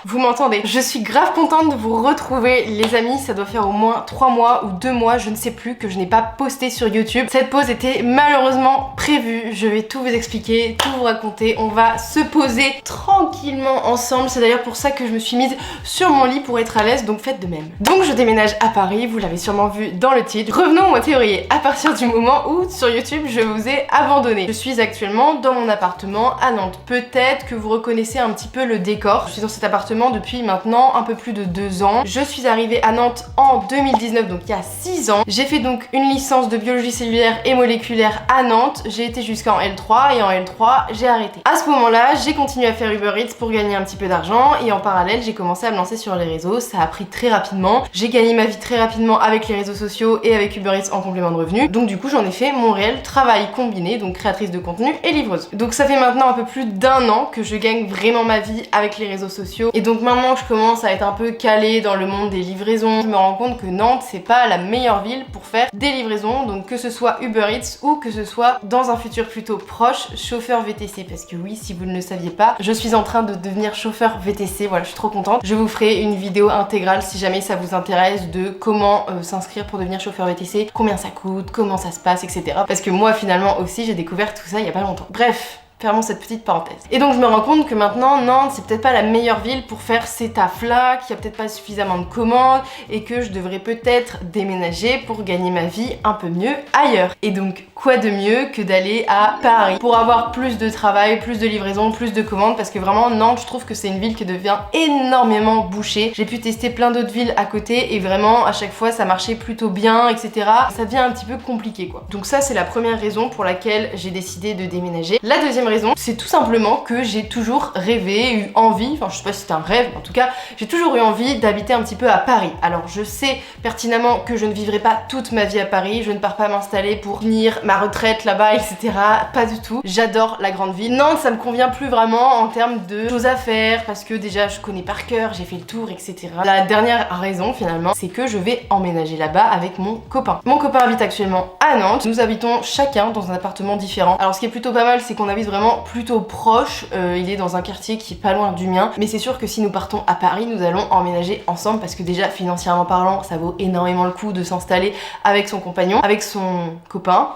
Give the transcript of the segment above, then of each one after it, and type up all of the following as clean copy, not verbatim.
vous m'entendez. Je suis grave contente de vous retrouver les amis, ça doit faire au moins 3 mois ou 2 mois, je ne sais plus, que je n'ai pas posté sur YouTube. Cette pause était malheureusement prévue, je vais tout vous expliquer, tout vous raconter, on va se poser tranquillement ensemble. C'est d'ailleurs pour ça que je me suis mise sur mon lit pour être à l'aise, donc faites de même. Donc je déménage à Paris, vous l'avez sûrement vu dans le titre. Revenons au théorie, à partir du moment où sur YouTube je vous ai abandonné. Je suis actuellement dans mon appartement à Nantes. Peut-être que vous reconnaissez un petit peu le décor. Je suis dans cet appartement depuis maintenant un peu plus de 2 ans. Je suis arrivée à Nantes en 2019, donc il y a 6 ans. J'ai fait donc une licence de biologie cellulaire et moléculaire à Nantes. J'ai été jusqu'en L3 et en L3 j'ai arrêté. À ce moment-là, j'ai continué à faire Uber Eats pour gagner un petit peu d'argent et en parallèle j'ai commencé à me lancer sur les réseaux. Ça a pris très rapidement. J'ai gagné ma vie très rapidement avec les réseaux sociaux et avec Uber Eats en complément de revenus. Donc du coup j'en ai fait mon réel travail combiné, donc créatrice de contenu et livreuse. Donc ça fait maintenant un peu plus d'1 an que je gagne vraiment ma vie avec les réseaux sociaux. Et donc maintenant que je commence à être un peu calée dans le monde des livraisons, je me rends compte que Nantes c'est pas la meilleure ville pour faire des livraisons, donc que ce soit Uber Eats ou que ce soit dans un futur plutôt proche, chauffeur VTC. Parce que oui, si vous ne le saviez pas, je suis en train de devenir chauffeur VTC, voilà, je suis trop contente. Je vous ferai une vidéo intégrale si jamais ça vous intéresse de comment s'inscrire pour devenir chauffeur VTC, combien ça coûte, comment ça se passe, etc. Parce que moi finalement aussi j'ai découvert tout ça il y a pas longtemps. Bref, fermons cette petite parenthèse. Et donc je me rends compte que maintenant Nantes c'est peut-être pas la meilleure ville pour faire ces tafs là, qu'il y a peut-être pas suffisamment de commandes et que je devrais peut-être déménager pour gagner ma vie un peu mieux ailleurs. Et donc quoi de mieux que d'aller à Paris pour avoir plus de travail, plus de livraisons, plus de commandes, parce que vraiment Nantes je trouve que c'est une ville qui devient énormément bouchée. J'ai pu tester plein d'autres villes à côté et vraiment à chaque fois ça marchait plutôt bien, etc. Ça devient un petit peu compliqué quoi. Donc ça c'est la première raison pour laquelle j'ai décidé de déménager. La deuxième raison, c'est tout simplement que j'ai toujours rêvé, eu envie, enfin je sais pas si c'est un rêve, mais en tout cas j'ai toujours eu envie d'habiter un petit peu à Paris. Alors je sais pertinemment que je ne vivrai pas toute ma vie à Paris, je ne pars pas m'installer pour finir ma retraite là-bas, etc. Pas du tout. J'adore la grande ville. Nantes ça me convient plus vraiment en termes de choses à faire, parce que déjà je connais par cœur, j'ai fait le tour, etc. La dernière raison finalement, c'est que je vais emménager là-bas avec mon copain. Mon copain habite actuellement à Nantes, nous habitons chacun dans un appartement différent. Alors ce qui est plutôt pas mal, c'est qu'on habite vraiment plutôt proche, il est dans un quartier qui est pas loin du mien, mais c'est sûr que si nous partons à Paris, nous allons emménager ensemble parce que déjà financièrement parlant, ça vaut énormément le coup de s'installer avec son compagnon, avec son copain,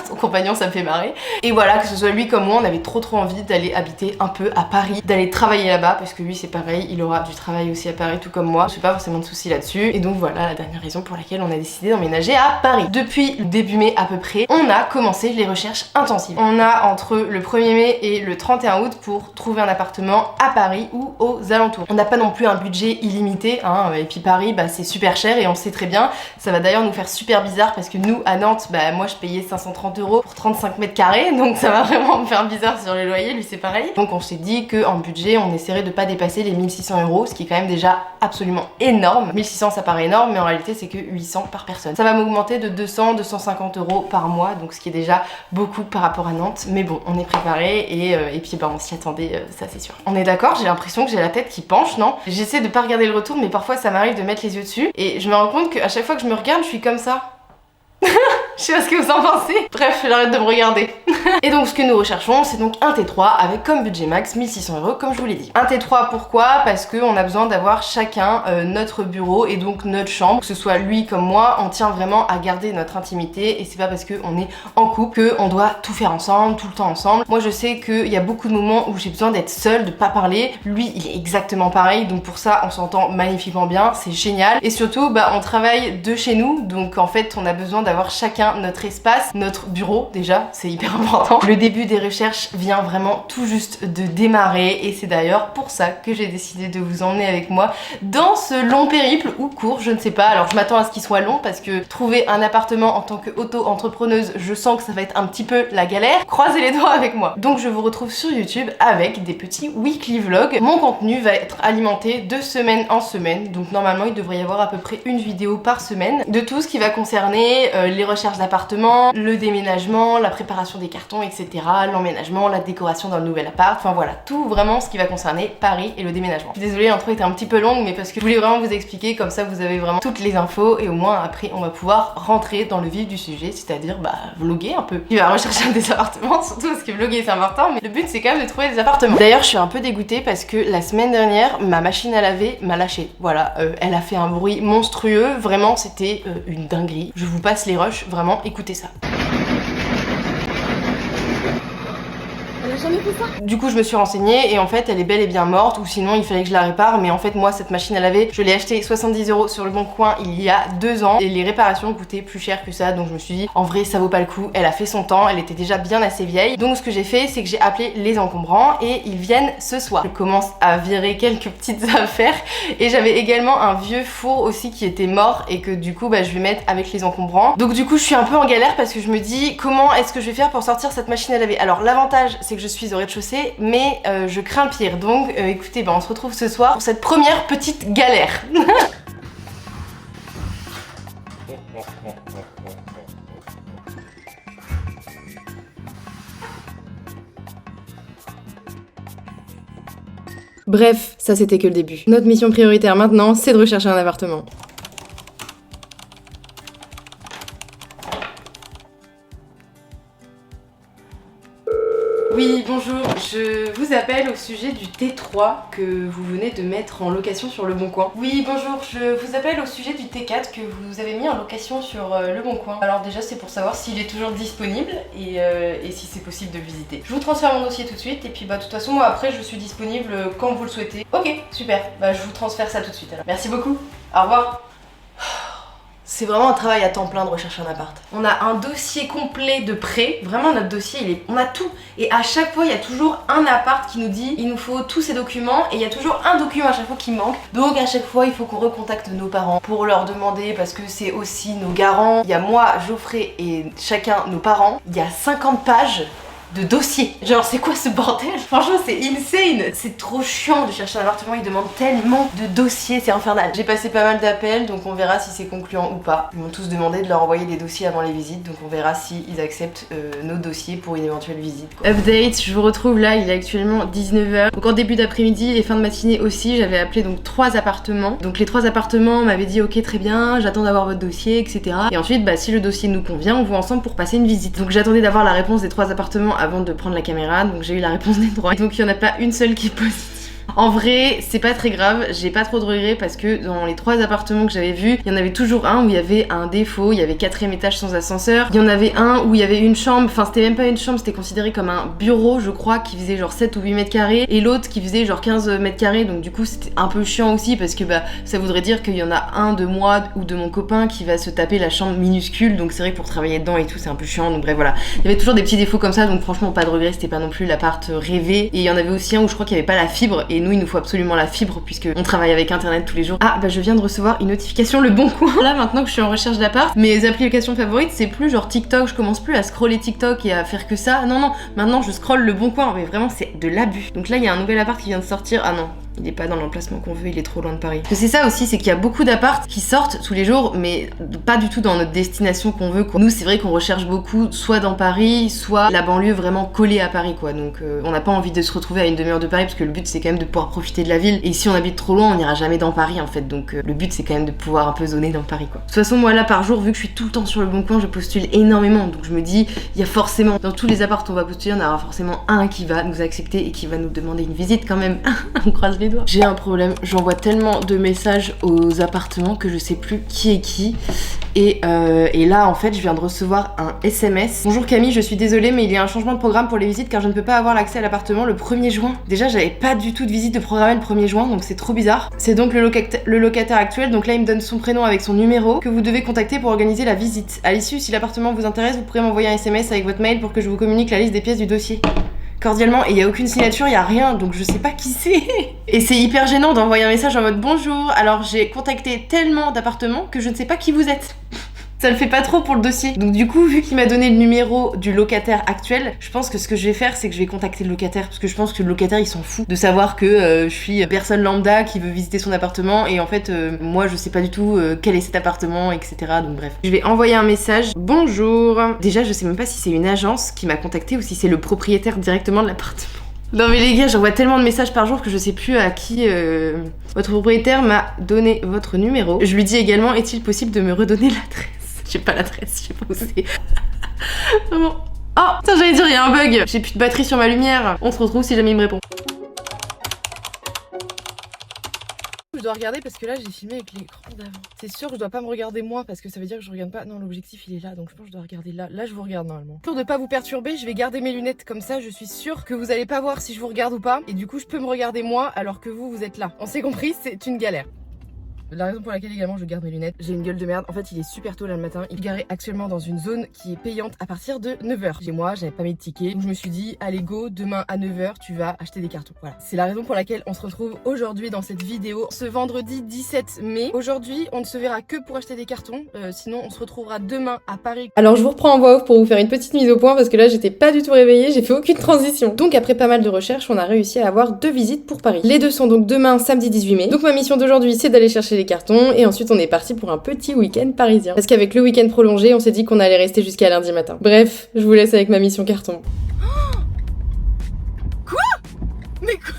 son compagnon ça me fait marrer, et voilà, que ce soit lui comme moi, on avait trop envie d'aller habiter un peu à Paris, d'aller travailler là-bas, parce que lui c'est pareil, il aura du travail aussi à Paris tout comme moi, je n'ai pas forcément de soucis là-dessus, et donc voilà la dernière raison pour laquelle on a décidé d'emménager à Paris. Depuis le début mai à peu près, on a commencé les recherches intensives. On a entre le 1er mai et le 31 août pour trouver un appartement à Paris ou aux alentours. On n'a pas non plus un budget illimité, hein, et puis Paris bah, c'est super cher et on le sait très bien. Ça va d'ailleurs nous faire super bizarre parce que nous à Nantes, bah, moi je payais 530 € pour 35 mètres carrés, donc ça va vraiment me faire bizarre sur les loyers, lui c'est pareil. Donc on s'est dit qu'en budget on essaierait de pas dépasser les 1600 €, ce qui est quand même déjà absolument énorme. 1600 ça paraît énorme, mais en réalité c'est que 800 par personne. Ça va m'augmenter de 200-250 € par mois, donc ce qui est déjà beaucoup par rapport à Nantes, mais bon on est préparé et puis bah on s'y attendait, ça c'est sûr. On est d'accord, j'ai l'impression que j'ai la tête qui penche, non? J'essaie de pas regarder le retour, mais parfois ça m'arrive de mettre les yeux dessus et je me rends compte qu'à chaque fois que je me regarde, je suis comme ça. Je sais pas ce que vous en pensez. Bref, j'arrête de me regarder. Et donc ce que nous recherchons, c'est donc un T3 avec comme budget max 1600 € comme je vous l'ai dit. Un T3 pourquoi? Parce qu'on a besoin d'avoir chacun notre bureau et donc notre chambre. Que ce soit lui comme moi, on tient vraiment à garder notre intimité et c'est pas parce qu'on est en couple qu'on doit tout faire ensemble, tout le temps ensemble. Moi je sais qu'il y a beaucoup de moments où j'ai besoin d'être seule, de pas parler. Lui il est exactement pareil, donc pour ça on s'entend magnifiquement bien, c'est génial. Et surtout bah on travaille de chez nous, donc en fait on a besoin d'avoir chacun notre espace, notre bureau déjà, c'est hyper important. Le début des recherches vient vraiment tout juste de démarrer et c'est d'ailleurs pour ça que j'ai décidé de vous emmener avec moi dans ce long périple ou court, je ne sais pas. Alors je m'attends à ce qu'il soit long parce que trouver un appartement en tant qu'auto-entrepreneuse, je sens que ça va être un petit peu la galère. Croisez les doigts avec moi. Donc je vous retrouve sur YouTube avec des petits weekly vlogs. Mon contenu va être alimenté de semaine en semaine, donc normalement il devrait y avoir à peu près une vidéo par semaine de tout ce qui va concerner les recherches d'appartement, le déménagement, la préparation des cartons, etc. L'emménagement, la décoration dans le nouvel appart, enfin voilà, tout vraiment ce qui va concerner Paris et le déménagement. Je suis désolée, l'intro était un petit peu longue, mais parce que je voulais vraiment vous expliquer, comme ça vous avez vraiment toutes les infos et au moins après on va pouvoir rentrer dans le vif du sujet, c'est-à-dire vlogger un peu. Tu vas rechercher des appartements, surtout parce que vlogger c'est important, mais le but c'est quand même de trouver des appartements. D'ailleurs je suis un peu dégoûtée parce que la semaine dernière, ma machine à laver m'a lâché. Voilà, elle a fait un bruit monstrueux, vraiment c'était une dinguerie. Je vous passe les rushs, vraiment écoutez ça. Jamais fait ça. Du coup je me suis renseignée et en fait elle est bel et bien morte, ou sinon il fallait que je la répare, mais en fait moi cette machine à laver je l'ai achetée 70 € sur le bon coin il y a 2 ans et les réparations coûtaient plus cher que ça, donc je me suis dit en vrai ça vaut pas le coup, elle a fait son temps, elle était déjà bien assez vieille. Donc ce que j'ai fait c'est que j'ai appelé les encombrants et ils viennent ce soir. Je commence à virer quelques petites affaires et j'avais également un vieux four aussi qui était mort et que du coup je vais mettre avec les encombrants. Donc du coup je suis un peu en galère parce que je me dis comment est-ce que je vais faire pour sortir cette machine à laver. Alors l'avantage c'est que je suis au rez-de-chaussée, mais je crains le pire. Donc écoutez, on se retrouve ce soir pour cette première petite galère. Bref, ça c'était que le début. Notre mission prioritaire maintenant, c'est de rechercher un appartement. Oui, bonjour, je vous appelle au sujet du T3 que vous venez de mettre en location sur Le Bon Coin. Oui, bonjour, je vous appelle au sujet du T4 que vous avez mis en location sur Le Bon Coin. Alors déjà, c'est pour savoir s'il est toujours disponible et si c'est possible de le visiter. Je vous transfère mon dossier tout de suite et puis de toute façon, moi après, je suis disponible quand vous le souhaitez. Ok, super, je vous transfère ça tout de suite alors. Merci beaucoup, au revoir. C'est vraiment un travail à temps plein de rechercher un appart. On a un dossier complet de prêt, vraiment notre dossier, on a tout. Et à chaque fois, il y a toujours un appart qui nous dit il nous faut tous ces documents et il y a toujours un document à chaque fois qui manque. Donc à chaque fois, il faut qu'on recontacte nos parents pour leur demander parce que c'est aussi nos garants. Il y a moi, Geoffrey et chacun nos parents. Il y a 50 pages de dossiers. Genre c'est quoi ce bordel? Franchement c'est insane. C'est trop chiant de chercher un appartement, ils demandent tellement de dossiers, c'est infernal. J'ai passé pas mal d'appels donc on verra si c'est concluant ou pas. Ils m'ont tous demandé de leur envoyer des dossiers avant les visites donc on verra si ils acceptent nos dossiers pour une éventuelle visite quoi. Update, je vous retrouve là, il est actuellement 19 h. Donc en début d'après-midi et fin de matinée aussi j'avais appelé donc 3 appartements. Donc les 3 appartements m'avaient dit ok très bien, j'attends d'avoir votre dossier etc. Et ensuite si le dossier nous convient on voit ensemble pour passer une visite. Donc j'attendais d'avoir la réponse des 3 appartements avant de prendre la caméra, donc j'ai eu la réponse des 3. Donc il n'y en a pas une seule qui est positive. En vrai, c'est pas très grave, j'ai pas trop de regrets parce que dans les 3 appartements que j'avais vus, il y en avait toujours un où il y avait un défaut, il y avait 4e étage sans ascenseur. Il y en avait un où il y avait une chambre, enfin c'était même pas une chambre, c'était considéré comme un bureau je crois, qui faisait genre 7 ou 8 mètres carrés et l'autre qui faisait genre 15 mètres carrés, donc du coup c'était un peu chiant aussi parce que ça voudrait dire qu'il y en a un de moi ou de mon copain qui va se taper la chambre minuscule, donc c'est vrai que pour travailler dedans et tout c'est un peu chiant, donc bref voilà. Il y avait toujours des petits défauts comme ça, donc franchement pas de regrets, c'était pas non plus l'appart rêvé. Et il y en avait aussi un où je crois qu'il y avait pas la fibre et nous il nous faut absolument la fibre puisque on travaille avec internet tous les jours. Ah je viens de recevoir une notification Le Bon Coin. Là maintenant que je suis en recherche d'appart, mes applications favorites c'est plus genre TikTok, je commence plus à scroller TikTok et à faire que ça. Non, maintenant je scrolle Le Bon Coin, mais vraiment c'est de l'abus. Donc là il y a un nouvel appart qui vient de sortir. Ah non, il est pas dans l'emplacement qu'on veut, il est trop loin de Paris. Parce que c'est ça aussi, c'est qu'il y a beaucoup d'apparts qui sortent tous les jours, mais pas du tout dans notre destination qu'on veut quoi. Nous c'est vrai qu'on recherche beaucoup soit dans Paris, soit la banlieue vraiment collée à Paris quoi. Donc on n'a pas envie de se retrouver à une demi-heure de Paris parce que le but c'est quand même de pouvoir profiter de la ville. Et si on habite trop loin, on n'ira jamais dans Paris en fait. Donc le but c'est quand même de pouvoir un peu zoner dans Paris quoi. De toute façon moi là par jour, vu que je suis tout le temps sur Le Bon Coin, je postule énormément. Donc je me dis, il y a forcément, dans tous les apparts on va postuler, on aura forcément un qui va nous accepter et qui va nous demander une visite quand même. On croise les doigts. J'ai un problème, j'envoie tellement de messages aux appartements que je sais plus qui est qui. Et là en fait je viens de recevoir un SMS. Bonjour Camille, je suis désolée mais il y a un changement de programme pour les visites car je ne peux pas avoir l'accès à l'appartement le 1er juin. Déjà j'avais pas du tout de visite de programmer le 1er juin donc c'est trop bizarre. C'est donc le locataire actuel, donc là il me donne son prénom avec son numéro que vous devez contacter pour organiser la visite. À l'issue, si l'appartement vous intéresse, vous pourrez m'envoyer un SMS avec votre mail pour que je vous communique la liste des pièces du dossier. Cordialement, et il y a aucune signature, il y a rien, donc je sais pas qui c'est. Et c'est hyper gênant d'envoyer un message en mode bonjour, alors j'ai contacté tellement d'appartements que je ne sais pas qui vous êtes. Ça le fait pas trop pour le dossier. Donc du coup, vu qu'il m'a donné le numéro du locataire actuel, je pense que ce que je vais faire, c'est que je vais contacter le locataire. Parce que je pense que le locataire, il s'en fout de savoir que je suis personne lambda qui veut visiter son appartement. Et en fait, moi, je sais pas du tout quel est cet appartement, etc. Donc bref. Je vais envoyer un message. Bonjour. Déjà, je sais même pas si c'est une agence qui m'a contacté ou si c'est le propriétaire directement de l'appartement. Non mais les gars, j'envoie tellement de messages par jour que je sais plus à qui votre propriétaire m'a donné votre numéro. Je lui dis également, est-il possible de me redonner l'adresse? J'ai pas l'adresse, je sais pas où c'est. Vraiment. Oh, putain, j'allais dire, il y a un bug. J'ai plus de batterie sur ma lumière. On se retrouve si jamais il me répond. Je dois regarder parce que là j'ai filmé avec l'écran d'avant. C'est sûr que je dois pas me regarder moi parce que ça veut dire que je regarde pas. Non, l'objectif il est là, donc je pense que je dois regarder là. Là je vous regarde normalement. Pour ne pas vous perturber, je vais garder mes lunettes comme ça, je suis sûre que vous allez pas voir si je vous regarde ou pas. Et du coup je peux me regarder moi alors que vous êtes là. On s'est compris, c'est une galère. La raison pour laquelle également je garde mes lunettes, j'ai une gueule de merde. En fait il est super tôt là le matin, il est garé actuellement dans une zone qui est payante à partir de 9h. Chez moi j'avais pas mes tickets, donc je me suis dit allez go, demain à 9h tu vas acheter des cartons. Voilà, c'est la raison pour laquelle on se retrouve aujourd'hui dans cette vidéo, ce vendredi 17 mai. Aujourd'hui on ne se verra que pour acheter des cartons, sinon on se retrouvera demain à Paris. Alors je vous reprends en voix off pour vous faire une petite mise au point parce que là j'étais pas du tout réveillée, j'ai fait aucune transition. Donc après pas mal de recherches, on a réussi à avoir 2 visites pour Paris. Les deux sont donc demain samedi 18 mai. Donc ma mission d'aujourd'hui c'est d'aller chercher les cartons et ensuite on est parti pour un petit week-end parisien. Parce qu'avec le week-end prolongé, on s'est dit qu'on allait rester jusqu'à lundi matin. Bref, je vous laisse avec ma mission carton. Quoi? Mais quoi?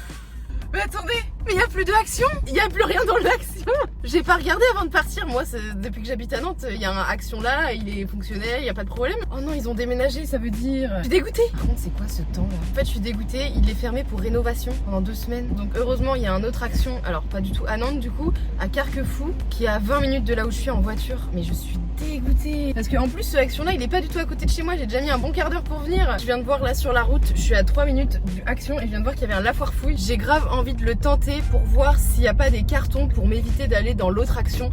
Mais attendez, mais y a plus d'action? Y a plus rien dans l'action? J'ai pas regardé avant de partir, moi depuis que j'habite à Nantes, il y a un action là, il est fonctionnel, y a pas de problème. Oh non, ils ont déménagé, ça veut dire... Je suis dégoûtée. Par contre, c'est quoi ce temps là? En fait, je suis dégoûtée, il est fermé pour rénovation pendant 2 semaines. Donc heureusement, il y a un autre action, alors pas du tout à Nantes du coup, à Carquefou, qui est à 20 minutes de là où je suis en voiture. Mais je suis dégoûtée. Parce qu'en plus, ce action là, il est pas du tout à côté de chez moi, j'ai déjà mis un bon quart d'heure pour venir. Je viens de voir là sur la route, je suis à 3 minutes du action et je viens de voir qu'il y avait un La Foire Fouille. J'ai grave envie de le tenter pour voir s'il n'y a pas des cartons pour m'éviter d'aller dans l'autre action.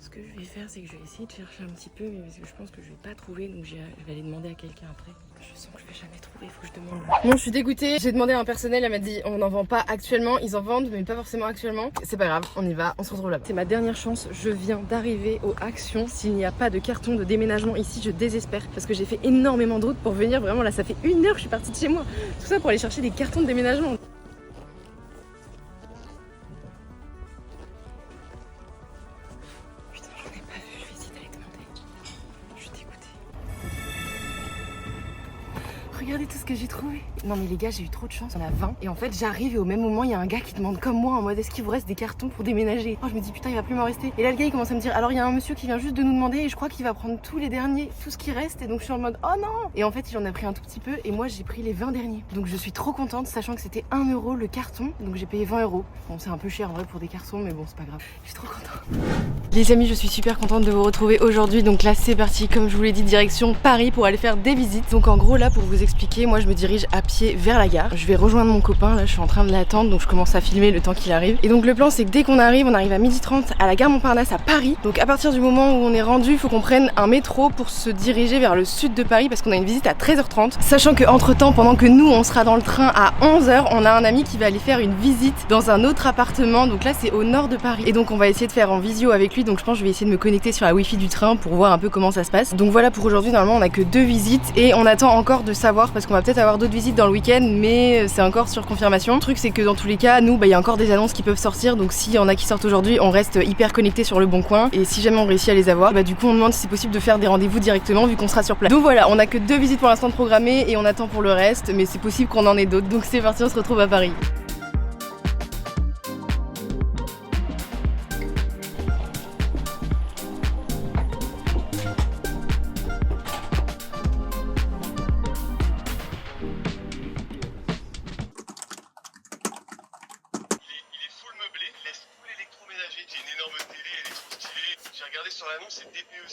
Ce que je vais faire, c'est que je vais essayer de chercher un petit peu, mais parce que je pense que je vais pas trouver, donc je vais aller demander à quelqu'un après. Je sens que je vais jamais trouver, il faut que je demande. Bon, je suis dégoûtée, j'ai demandé à un personnel, elle m'a dit on n'en vend pas actuellement, ils en vendent, mais pas forcément actuellement. C'est pas grave, on y va, on se retrouve là-bas. C'est ma dernière chance, je viens d'arriver aux actions. S'il n'y a pas de carton de déménagement ici, je désespère, parce que j'ai fait énormément de route pour venir, vraiment là, ça fait 1 heure que je suis partie de chez moi. Tout ça pour aller chercher des cartons de déménagement. Regardez tout ce que j'ai trouvé. Non mais les gars, j'ai eu trop de chance, on a 20. Et en fait j'arrive et au même moment il y a un gars qui demande comme moi en mode est-ce qu'il vous reste des cartons pour déménager. Oh je me dis putain il va plus m'en rester. Et là le gars il commence à me dire alors il y a un monsieur qui vient juste de nous demander et je crois qu'il va prendre tous les derniers, tout ce qui reste. Et donc je suis en mode oh non. Et en fait il en a pris un tout petit peu et moi j'ai pris les 20 derniers. Donc je suis trop contente sachant que c'était 1 € le carton. Donc j'ai payé 20 €. Bon c'est un peu cher en vrai pour des cartons mais bon c'est pas grave. Je suis trop contente. Les amis, je suis super contente de vous retrouver aujourd'hui. Donc là c'est parti, comme je vous l'ai dit, direction Paris pour aller faire des visites. Donc en gros là pour vous expliquer, moi je me dirige à pied vers la gare. Je vais rejoindre mon copain, là je suis en train de l'attendre, donc je commence à filmer le temps qu'il arrive. Et donc le plan c'est que dès qu'on arrive, on arrive à 12h30 à la gare Montparnasse à Paris. Donc à partir du moment où on est rendu, il faut qu'on prenne un métro pour se diriger vers le sud de Paris parce qu'on a une visite à 13h30. Sachant que entre temps, pendant que nous on sera dans le train à 11h, on a un ami qui va aller faire une visite dans un autre appartement. Donc là c'est au nord de Paris. Et donc on va essayer de faire en visio avec lui. Donc je pense que je vais essayer de me connecter sur la wifi du train pour voir un peu comment ça se passe. Donc voilà pour aujourd'hui, normalement on a que 2 visites et on attend encore de savoir parce qu'on va peut-être avoir d'autres visites dans le week-end, mais c'est encore sur confirmation. Le truc c'est que dans tous les cas, nous il y a encore des annonces qui peuvent sortir, donc s'il y en a qui sortent aujourd'hui, on reste hyper connecté sur le bon coin et si jamais on réussit à les avoir, du coup on demande si c'est possible de faire des rendez-vous directement vu qu'on sera sur place. Donc voilà, on a que 2 visites pour l'instant programmées et on attend pour le reste, mais c'est possible qu'on en ait d'autres. Donc c'est parti, on se retrouve à Paris. Sur l'annonce, c'est DPEC,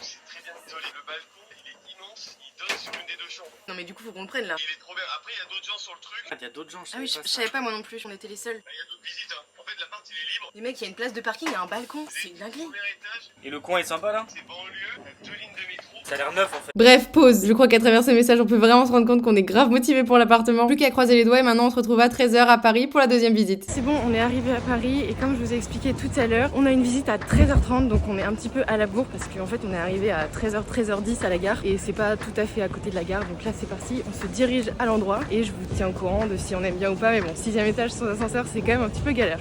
c'est très bien isolé. Le balcon, il est immense, il donne sur une des 2 chambres. Non mais du coup faut qu'on le prenne là. Il est trop bien. Après, il y a d'autres gens sur le truc. Ah, il y a d'autres gens, Ah oui, je savais pas moi non plus, on était les seuls. Il y a d'autres visites, hein. En fait, l'appart, il est libre. Les mecs, il y a une place de parking, il y a un balcon, c'est une dinguerie. Premier étage, Et le coin est sympa là? c'est banlieue, 2 lignes de métro. Ça a l'air neuf en fait. Bref, pause. Je crois qu'à travers ce message, on peut vraiment se rendre compte qu'on est grave motivé pour l'appartement. Plus qu'à croiser les doigts et maintenant on se retrouve à 13h à Paris pour la deuxième visite. C'est bon, on est arrivé à Paris et comme je vous ai expliqué tout à l'heure, on a une visite à 13h30 donc on est un petit peu à la bourre parce qu'en fait on est arrivé à 13h, 13h10 à la gare et c'est pas tout à fait à côté de la gare. Donc là c'est parti, on se dirige à l'endroit et je vous tiens au courant de si on aime bien ou pas. Mais bon, 6ème étage sans ascenseur, c'est quand même un petit peu galère.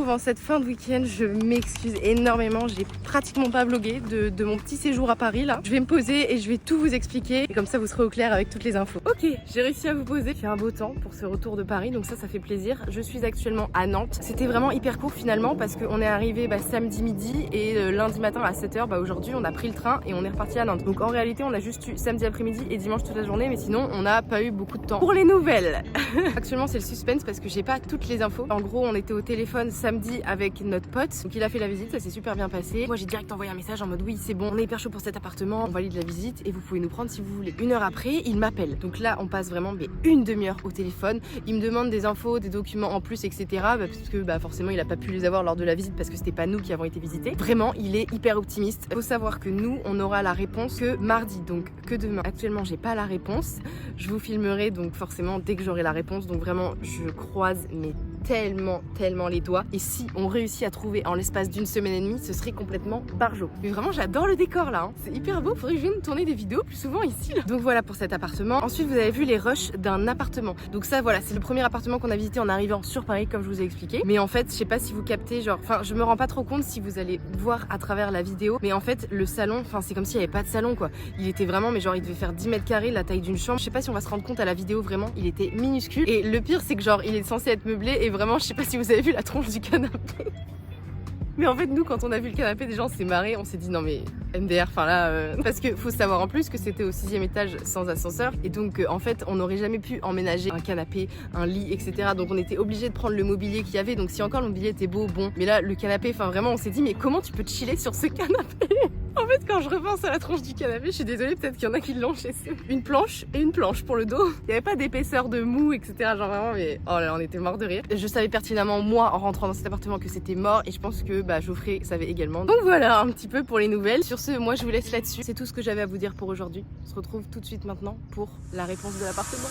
En cette fin de week-end, je m'excuse énormément, j'ai pratiquement pas vlogué de mon petit séjour à Paris là. Je vais me poser et je vais tout vous expliquer et comme ça vous serez au clair avec toutes les infos. Ok, j'ai réussi à vous poser. Il fait un beau temps pour ce retour de Paris donc ça fait plaisir. Je suis actuellement à Nantes. C'était vraiment hyper court finalement parce qu'on est arrivé samedi midi et lundi matin à 7h. Aujourd'hui on a pris le train et on est reparti à Nantes. Donc en réalité on a juste eu samedi après-midi et dimanche toute la journée mais sinon on n'a pas eu beaucoup de temps pour les nouvelles. Actuellement c'est le suspense parce que j'ai pas toutes les infos. En gros on était au téléphone samedi avec notre pote, donc il a fait la visite, ça s'est super bien passé. Moi j'ai direct envoyé un message en mode oui c'est bon, on est hyper chaud pour cet appartement, on valide la visite et vous pouvez nous prendre si vous voulez. 1 heure après, il m'appelle. Donc là on passe vraiment une demi-heure au téléphone. Il me demande des infos, des documents en plus, etc. Parce que forcément il a pas pu les avoir lors de la visite parce que c'était pas nous qui avons été visités. Vraiment il est hyper optimiste. Faut savoir que nous on aura la réponse que mardi, donc que demain. Actuellement j'ai pas la réponse. Je vous filmerai donc forcément dès que j'aurai la réponse. Donc vraiment je croise mais tellement les doigts. Et si on réussit à trouver en l'espace d'1 semaine et demie, ce serait complètement barjo. Mais vraiment j'adore le décor là, hein. C'est hyper beau, faudrait que je vienne tourner des vidéos plus souvent ici là. Donc voilà pour cet appartement. Ensuite vous avez vu les rushs d'un appartement. Donc ça voilà, c'est le premier appartement qu'on a visité en arrivant sur Paris comme je vous ai expliqué. Mais en fait je sais pas si vous captez, je me rends pas trop compte si vous allez voir à travers la vidéo. Mais en fait le salon, c'est comme s'il y avait pas de salon quoi. Il était vraiment, mais il devait faire 10 mètres carrés, la taille d'une chambre. Je sais pas si on va se rendre compte à la vidéo, vraiment il était minuscule. Et le pire c'est que il est censé être meublé et vraiment je sais pas si vous avez vu la tronche du canapé. Mais en fait nous quand on a vu le canapé déjà on s'est marré, on s'est dit non mais MDR, parce que faut savoir en plus que c'était au 6ème étage sans ascenseur et donc en fait on n'aurait jamais pu emménager un canapé, un lit, etc. Donc on était obligé de prendre le mobilier qu'il y avait. Donc si encore le mobilier était beau, bon, mais là le canapé, vraiment on s'est dit mais comment tu peux te chiller sur ce canapé? En fait quand je repense à la tronche du canapé, je suis désolée, peut-être qu'il y en a qui l'ont chez eux. Une planche et une planche pour le dos. Il n'y avait pas d'épaisseur de mou, etc. Vraiment, mais oh là là, on était mort de rire. Je savais pertinemment moi en rentrant dans cet appartement que c'était mort et je pense que Geoffrey savait également. Donc voilà un petit peu pour les nouvelles. Sur ce, moi je vous laisse là-dessus. C'est tout ce que j'avais à vous dire pour aujourd'hui. On se retrouve tout de suite maintenant pour la réponse de l'appartement.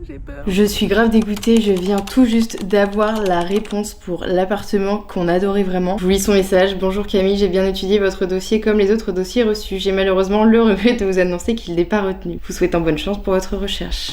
J'ai peur. Je suis grave dégoûtée, je viens tout juste d'avoir la réponse pour l'appartement qu'on adorait vraiment. Je vous lis son message. Bonjour Camille, j'ai bien étudié votre dossier comme les autres dossiers reçus. J'ai malheureusement le regret de vous annoncer qu'il n'est pas retenu. Vous souhaitant bonne chance pour votre recherche.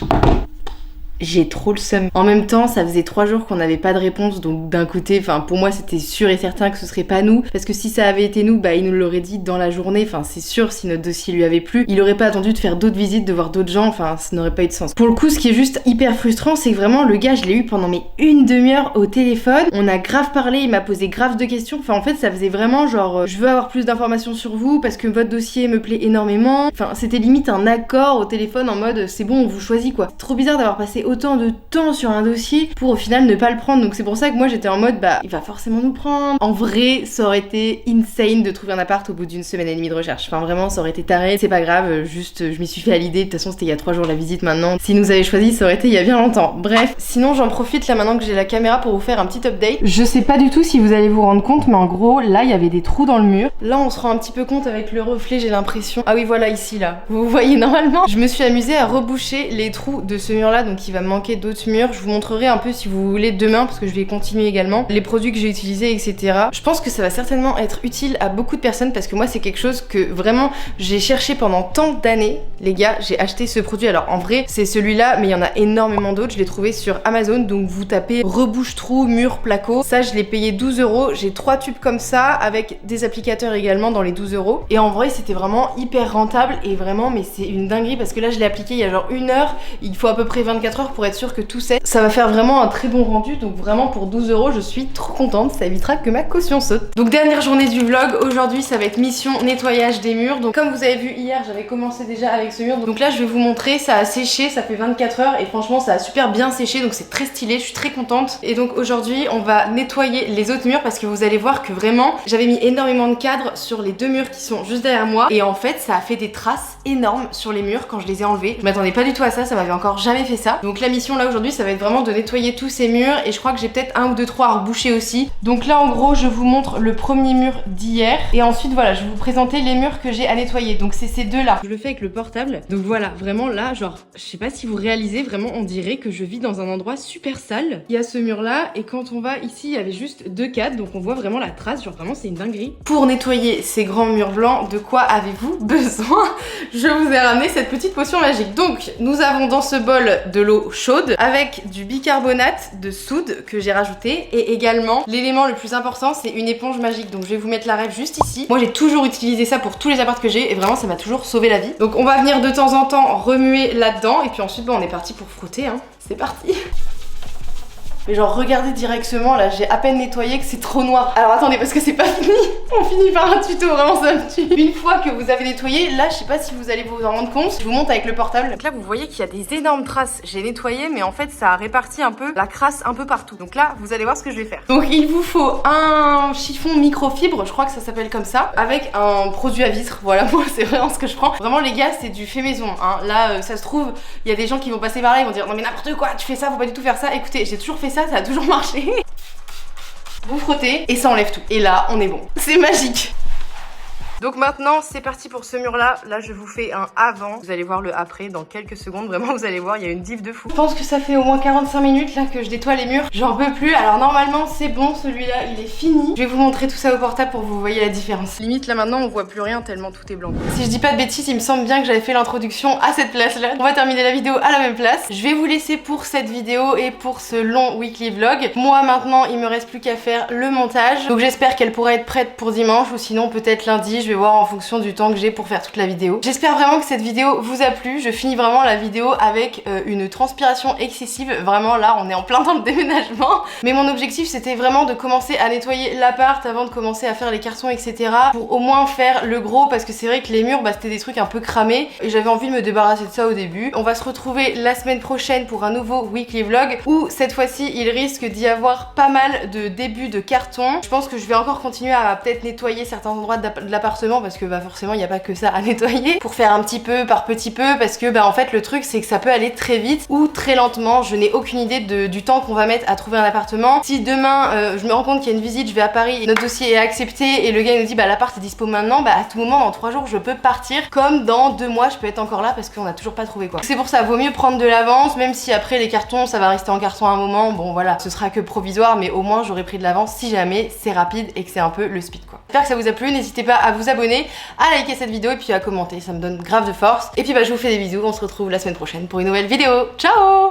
J'ai trop le seum. En même temps, ça faisait 3 jours qu'on n'avait pas de réponse, donc d'un côté, pour moi c'était sûr et certain que ce serait pas nous, parce que si ça avait été nous, il nous l'aurait dit dans la journée, c'est sûr, si notre dossier lui avait plu, il aurait pas attendu de faire d'autres visites, de voir d'autres gens, ça n'aurait pas eu de sens. Pour le coup, ce qui est juste hyper frustrant, c'est que vraiment le gars, je l'ai eu pendant une demi-heure au téléphone, on a grave parlé, il m'a posé grave de questions, en fait ça faisait vraiment je veux avoir plus d'informations sur vous parce que votre dossier me plaît énormément, c'était limite un accord au téléphone en mode c'est bon, on vous choisit quoi. C'est trop bizarre d'avoir passé autant de temps sur un dossier pour au final ne pas le prendre. Donc c'est pour ça que moi j'étais en mode il va forcément nous prendre. En vrai ça aurait été insane de trouver un appart au bout d'1 semaine et demie de recherche. Vraiment ça aurait été taré. C'est pas grave, juste je m'y suis fait à l'idée. De toute façon c'était il y a 3 jours la visite maintenant. S'ils nous avaient choisi ça aurait été il y a bien longtemps. Bref, sinon j'en profite là maintenant que j'ai la caméra pour vous faire un petit update. Je sais pas du tout si vous allez vous rendre compte mais en gros là il y avait des trous dans le mur. Là on se rend un petit peu compte avec le reflet, j'ai l'impression. Ah oui voilà ici là. Vous voyez normalement. Je me suis amusée à reboucher les trous de ce mur là donc il va me manquer d'autres murs. Je vous montrerai un peu si vous voulez demain parce que je vais continuer également les produits que j'ai utilisés, etc. Je pense que ça va certainement être utile à beaucoup de personnes parce que moi c'est quelque chose que vraiment j'ai cherché pendant tant d'années. Les gars, j'ai acheté ce produit. Alors en vrai c'est celui-là mais il y en a énormément d'autres. Je l'ai trouvé sur Amazon, donc vous tapez rebouche trou mur placo. Ça je l'ai payé 12 €. J'ai 3 tubes comme ça avec des applicateurs également dans les 12 € et en vrai c'était vraiment hyper rentable et vraiment mais c'est une dinguerie parce que là je l'ai appliqué il y a 1 heure. Il faut à peu près 24 heures fort pour être sûr que tout sèche. Ça va faire vraiment un très bon rendu, donc vraiment pour 12 €, je suis trop contente, ça évitera que ma caution saute. Donc dernière journée du vlog, aujourd'hui ça va être mission nettoyage des murs. Donc comme vous avez vu hier, j'avais commencé déjà avec ce mur. Donc là je vais vous montrer, ça a séché, ça fait 24 heures et franchement ça a super bien séché, donc c'est très stylé, je suis très contente. Et donc aujourd'hui on va nettoyer les autres murs parce que vous allez voir que vraiment j'avais mis énormément de cadres sur les deux murs qui sont juste derrière moi et en fait ça a fait des traces énormes sur les murs quand je les ai enlevés. Je m'attendais pas du tout à ça, ça m'avait encore jamais fait ça. Donc la mission là aujourd'hui ça va être vraiment de nettoyer tous ces murs et je crois que j'ai peut-être un ou deux trois à reboucher aussi. Donc là en gros je vous montre le premier mur d'hier et ensuite voilà je vais vous présenter les murs que j'ai à nettoyer. Donc c'est ces deux là. Je le fais avec le portable. Donc voilà vraiment là genre je sais pas si vous réalisez, vraiment on dirait que je vis dans un endroit super sale. Il y a ce mur là et quand on va ici il y avait juste deux cadres donc on voit vraiment la trace, genre vraiment c'est une dinguerie. Pour nettoyer ces grands murs blancs, de quoi avez-vous besoin? Je vous ai ramené cette petite potion magique. Donc nous avons dans ce bol de l'eau chaude avec du bicarbonate de soude que j'ai rajouté et également l'élément le plus important c'est une éponge magique. Donc je vais vous mettre la rêve juste ici. Moi j'ai toujours utilisé ça pour tous les apparts que j'ai et vraiment ça m'a toujours sauvé la vie. Donc on va venir de temps en temps remuer là-dedans et puis ensuite bon, on est parti pour frotter hein. C'est parti. Mais genre regardez directement là, j'ai à peine nettoyé que c'est trop noir. Alors attendez parce que c'est pas fini. On finit par un tuto, vraiment ça me tue. Une fois que vous avez nettoyé, là je sais pas si vous allez vous en rendre compte, je vous montre avec le portable. Donc là vous voyez qu'il y a des énormes traces. J'ai nettoyé mais en fait ça a réparti un peu la crasse un peu partout. Donc là vous allez voir ce que je vais faire. Donc il vous faut un chiffon microfibre, je crois que ça s'appelle comme ça, avec un produit à vitre. Voilà moi c'est vraiment ce que je prends. Vraiment les gars c'est du fait maison hein. Là ça se trouve il y a des gens qui vont passer par là, ils vont dire non mais n'importe quoi, tu fais ça, faut pas du tout faire ça. Écoutez j'ai toujours fait ça a toujours marché. Vous frottez et ça enlève tout. Et là, on est bon. C'est magique. Donc maintenant c'est parti pour ce mur là. Là je vous fais un avant. Vous allez voir le après dans quelques secondes. Vraiment vous allez voir il y a une diff de fou. Je pense que ça fait au moins 45 minutes là que je nettoie les murs. J'en peux plus. Alors normalement c'est bon, celui-là il est fini. Je vais vous montrer tout ça au portable pour que vous voyez la différence. Limite là maintenant on voit plus rien tellement tout est blanc. Si je dis pas de bêtises il me semble bien que j'avais fait l'introduction à cette place là. On va terminer la vidéo à la même place. Je vais vous laisser pour cette vidéo et pour ce long weekly vlog. Moi maintenant il me reste plus qu'à faire le montage. Donc j'espère qu'elle pourra être prête pour dimanche ou sinon peut-être lundi. Je vais voir en fonction du temps que j'ai pour faire toute la vidéo. J'espère vraiment que cette vidéo vous a plu. Je finis vraiment la vidéo avec une transpiration excessive. Vraiment là on est en plein dans le déménagement. Mais mon objectif c'était vraiment de commencer à nettoyer l'appart avant de commencer à faire les cartons etc. Pour au moins faire le gros parce que c'est vrai que les murs bah, c'était des trucs un peu cramés et j'avais envie de me débarrasser de ça au début. On va se retrouver la semaine prochaine pour un nouveau weekly vlog où cette fois-ci il risque d'y avoir pas mal de débuts de cartons. Je pense que je vais encore continuer à peut-être nettoyer certains endroits de l'appartement parce que bah forcément il n'y a pas que ça à nettoyer pour faire un petit peu par petit peu parce que bah en fait le truc c'est que ça peut aller très vite ou très lentement. Je n'ai aucune idée du temps qu'on va mettre à trouver un appartement. Si demain je me rends compte qu'il y a une visite, je vais à Paris et notre dossier est accepté et le gars nous dit bah l'appart est dispo maintenant, bah à tout moment dans 3 jours je peux partir comme dans 2 mois je peux être encore là parce qu'on a toujours pas trouvé quoi. C'est pour ça vaut mieux prendre de l'avance même si après les cartons ça va rester en carton un moment, bon voilà ce sera que provisoire mais au moins j'aurai pris de l'avance si jamais c'est rapide et que c'est un peu le speed quoi. J'espère que ça vous a plu, n'hésitez pas à vous abonner, à liker cette vidéo et puis à commenter, ça me donne grave de force. Et puis bah je vous fais des bisous, on se retrouve la semaine prochaine pour une nouvelle vidéo. Ciao!